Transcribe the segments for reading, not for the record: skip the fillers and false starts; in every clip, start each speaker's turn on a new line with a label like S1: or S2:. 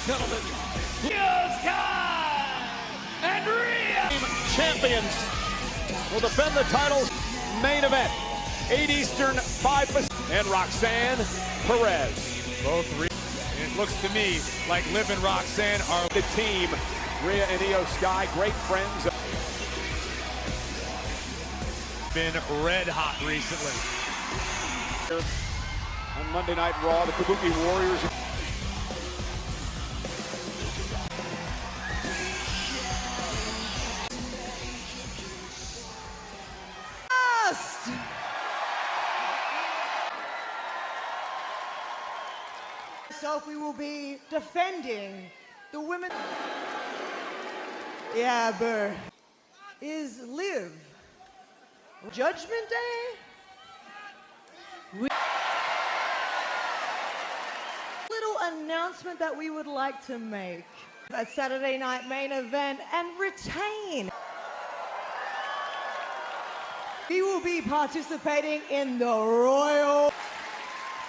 S1: gentlemen, Sky and Rhea champions will defend the titles. Main event, 8 Eastern, 5 Pacific, and Roxanne Perez.
S2: Both it looks to me like Liv and Roxanne are
S1: the team. Rhea and Io Sky, great friends.
S2: Been red hot recently.
S1: On Monday Night Raw, the Kabuki Warriors.
S3: So we will be defending the women. Yeah, but is Liv Judgment Day? Little announcement that we would like to make. That Saturday night main event and retain. We will be participating in the Royal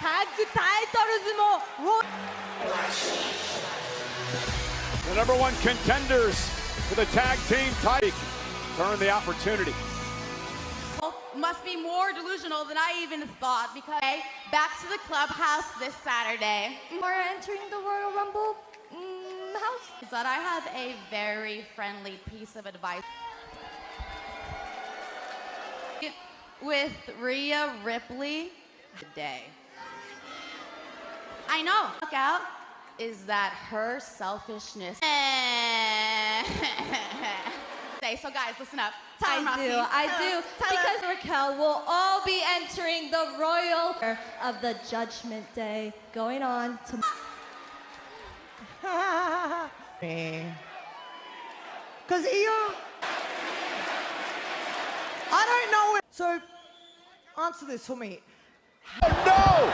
S3: Tag Titles.
S1: The #1 contenders for the tag team title earn the opportunity.
S4: Must be more delusional than I even thought, because back to the clubhouse this Saturday. We're entering the Royal Rumble house. Is that I have a very friendly piece of advice. With Rhea Ripley today. I know. Look out is that her selfishness. So guys, listen up.
S5: I do. Because Raquel will all be entering the Royal of the Judgment Day going on tomorrow.
S3: Because Io, I don't know it. So, answer this for me.
S1: Oh no!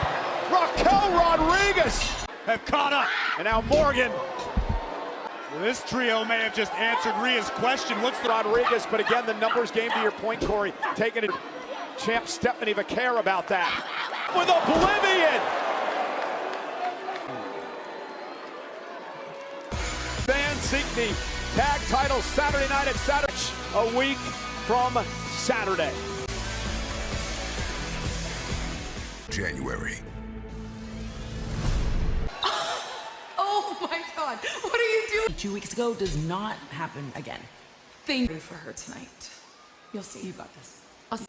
S1: Raquel Rodriguez
S2: Have caught up.
S1: and now Morgan.
S2: This trio may have just answered Rhea's question. What's the
S1: Rodriguez, but again, the numbers game to your point, Corey. Taking it. Champ Stephanie Vaquer about that. With Oblivion! Van Siegny, tag title Saturday night at Saturday, a week from Saturday.
S6: January.
S7: Oh my God, what are you doing?
S8: 2 weeks ago does not happen again.
S7: Thank you for her tonight. You'll see.
S8: You got this.
S7: I'll see.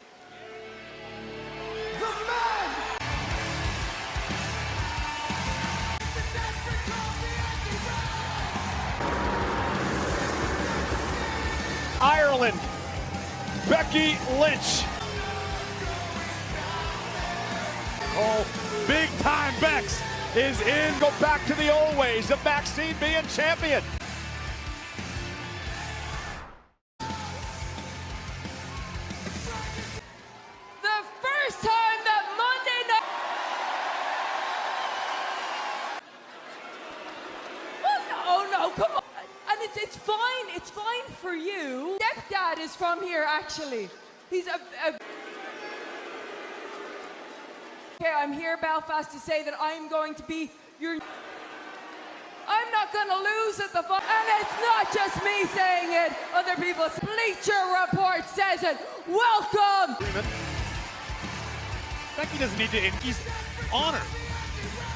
S1: Ireland, Becky Lynch.
S2: Oh, big time Bex is in.
S1: Go back to the old ways of Maxine being champion.
S7: The first time that Monday night. Oh no, come on. And it's fine. It's fine for you. Stepdad is from here, actually. He's a Okay, I'm here, Belfast, to say that I'm going to be your. I'm not going to lose at the fun. And it's not just me saying it. Other people. Bleacher Report says it. Welcome.
S2: Becky doesn't need to. He's honored.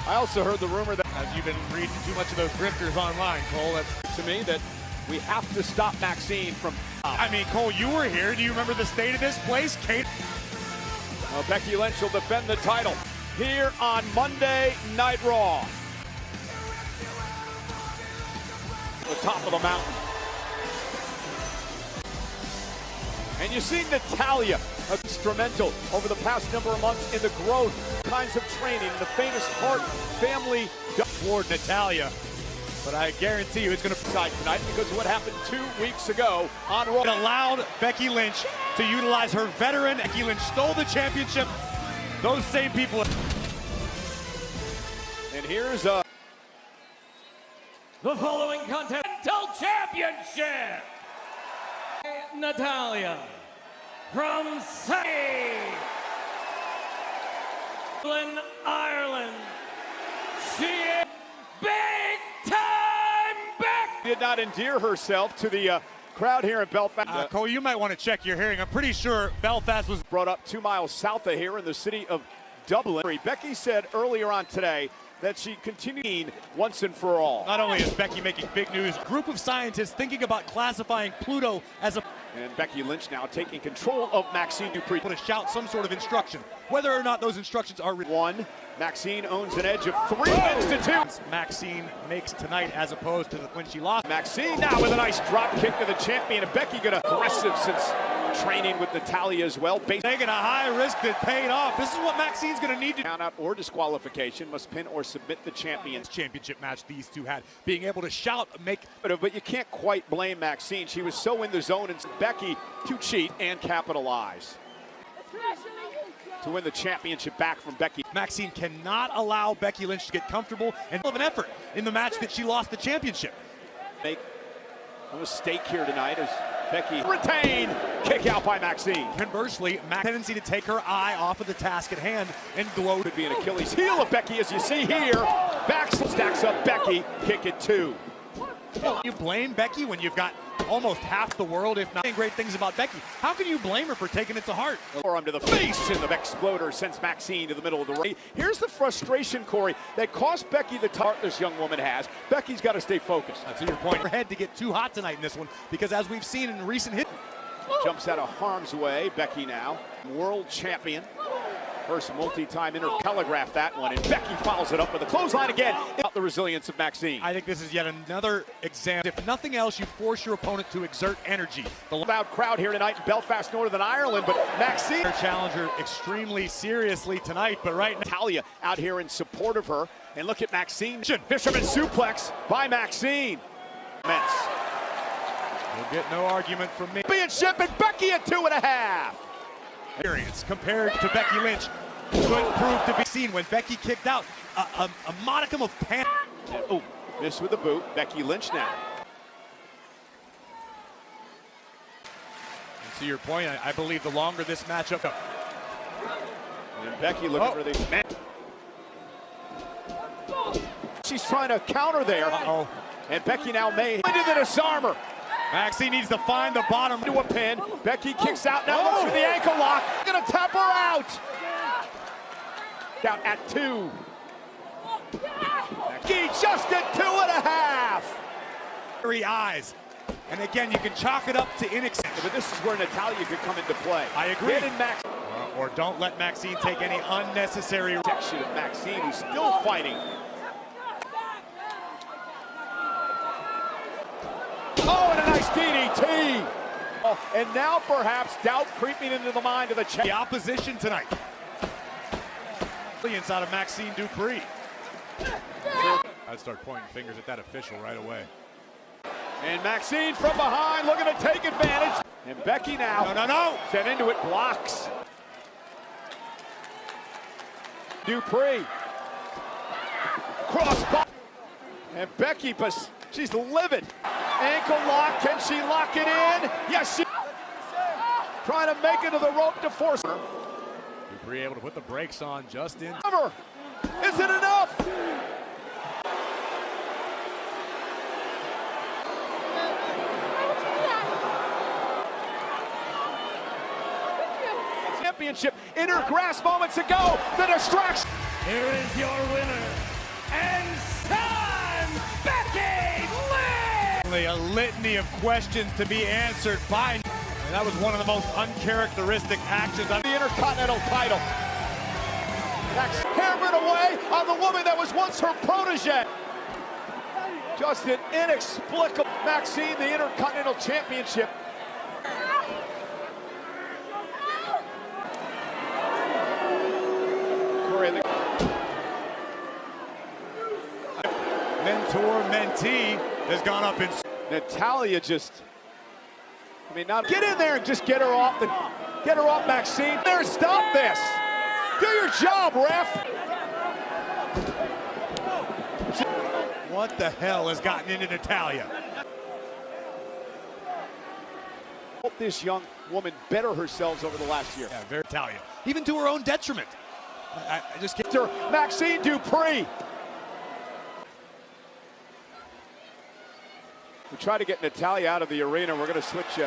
S1: I also heard the rumor that,
S2: As you've been reading too much of those grifters online, Cole. That's.
S1: to me, that we have to stop Maxine from.
S2: I mean, Cole, you were here. Do you remember the state of this place? Kate.
S1: Becky Lynch will defend the title here on Monday Night Raw. The top of the mountain. And you see Natalya, instrumental over the past number of months in the growth, kinds of training, the famous Hart family
S2: Toward Natalya. But I guarantee you it's going to
S1: side tonight because of what happened 2 weeks ago on Raw.
S2: It allowed Becky Lynch to utilize her veteran. Becky Lynch stole the championship. Those same people.
S1: And here's the following Continental Championship.
S9: Natalya from Dublin, Ireland. She is big time.
S1: did not endear herself to the crowd here in Belfast.
S2: Cole, you might want to check your hearing. I'm pretty sure Belfast was
S1: brought up 2 miles south of here in the city of Dublin. Becky said earlier on today that she continued once and for all.
S2: Not only is Becky making big news, a group of scientists thinking about classifying Pluto as a...
S1: And Becky Lynch now taking control of Maxine Dupree.
S2: To shout some sort of instruction, whether or not those instructions are...
S1: One, Maxine owns an edge of 3 wins to 2.
S2: Maxine makes tonight as opposed to when she lost.
S1: Maxine now with a nice drop kick to the champion. And Becky got aggressive since training with Natalia as well.
S2: Taking a high risk that paid off. This is what Maxine's going to need to...
S1: Count out or disqualification, must pin or submit the champions.
S2: Championship match these two had, being able to shout, make...
S1: But you can't quite blame Maxine. She was so in the zone, and Becky to cheat and capitalize to win the championship back from Becky.
S2: Maxine cannot allow Becky Lynch to get comfortable and of an effort in the match that she lost the championship.
S1: Make a mistake here tonight as Becky retained. Kick out by Maxine.
S2: Conversely, Max's tendency to take her eye off of the task at hand and glow.
S1: Could be an Achilles heel of Becky, as you see here. Back stacks up Becky. Kick it 2.
S2: You blame Becky when you've got almost half the world, if not great things about Becky. How can you blame her for taking it to heart?
S1: Forearm to the face, and the exploder sends Maxine to the middle of the ring. Here's the frustration, Corey, that cost Becky the tart this young woman has. Becky's got to stay focused.
S2: To your point, her head to get too hot tonight in this one, because as we've seen in recent hits,
S1: jumps out of harm's way. Becky now world champion. First multi-time telegraph that one, and Becky follows it up with a clothesline again. About the resilience of Maxine.
S2: I think this is yet another example. If nothing else, you force your opponent to exert energy.
S1: The loud crowd here tonight in Belfast, Northern Ireland, but Maxine...
S2: Her challenger extremely seriously tonight, but right now...
S1: Natalia out here in support of her, and look at Maxine. Fisherman suplex by Maxine. Immense.
S2: You'll get no argument from me.
S1: Championship, and Becky at 2.5.
S2: Experience compared to Becky Lynch could prove to be seen when Becky kicked out a modicum of panic.
S1: Oh, missed with the boot. Becky Lynch now.
S2: And to your point, I believe the longer this matchup goes.
S1: And Becky looking for the man. She's trying to counter there. And Becky now may into the disarmer.
S2: Maxine needs to find the bottom
S1: to a pin. Becky kicks out now, looks for the ankle lock. Gonna tap her out. Down at 2. Becky just at 2.5.
S2: Three eyes. And again, you can chalk it up to inexperience.
S1: But this is where Natalia could come into play.
S2: I agree.
S1: Get in Max.
S2: Or don't let Maxine take any unnecessary
S1: section of Maxine, who's still fighting. Oh, and a nice DDT. Oh, and now perhaps doubt creeping into the mind of the champion.
S2: The opposition tonight. Out of Maxine Dupree. I'd start pointing fingers at that official right away.
S1: And Maxine from behind looking to take advantage. And Becky now.
S2: No.
S1: Sent into it, blocks. Dupree. Cross. And Becky, she's livid. Ankle lock, can she lock it in? Yes, she. Trying to make it to the rope to force her.
S2: Dupree able to put the brakes on just in.
S1: Is it enough? Championship in her grasp moments ago. The distraction.
S9: Here is your winner and son, Becky Lynch.
S2: A litany of questions to be answered by. And that was one of the most uncharacteristic actions on
S1: the Intercontinental title. That's hammered away on the woman that was once her protege. Just an inexplicable Maxine, the Intercontinental Championship.
S2: Mentor-mentee has gone up in...
S1: Natalia just... not get in there and just get her off Maxine. There, stop this. Do your job, ref.
S2: What the hell has gotten into Natalia?
S1: Hope this young woman better herself over the last year.
S2: Yeah, very Natalia. Even to her own detriment. I just can't...
S1: Maxine Dupree. We try to get Natalya out of the arena. We're going to switch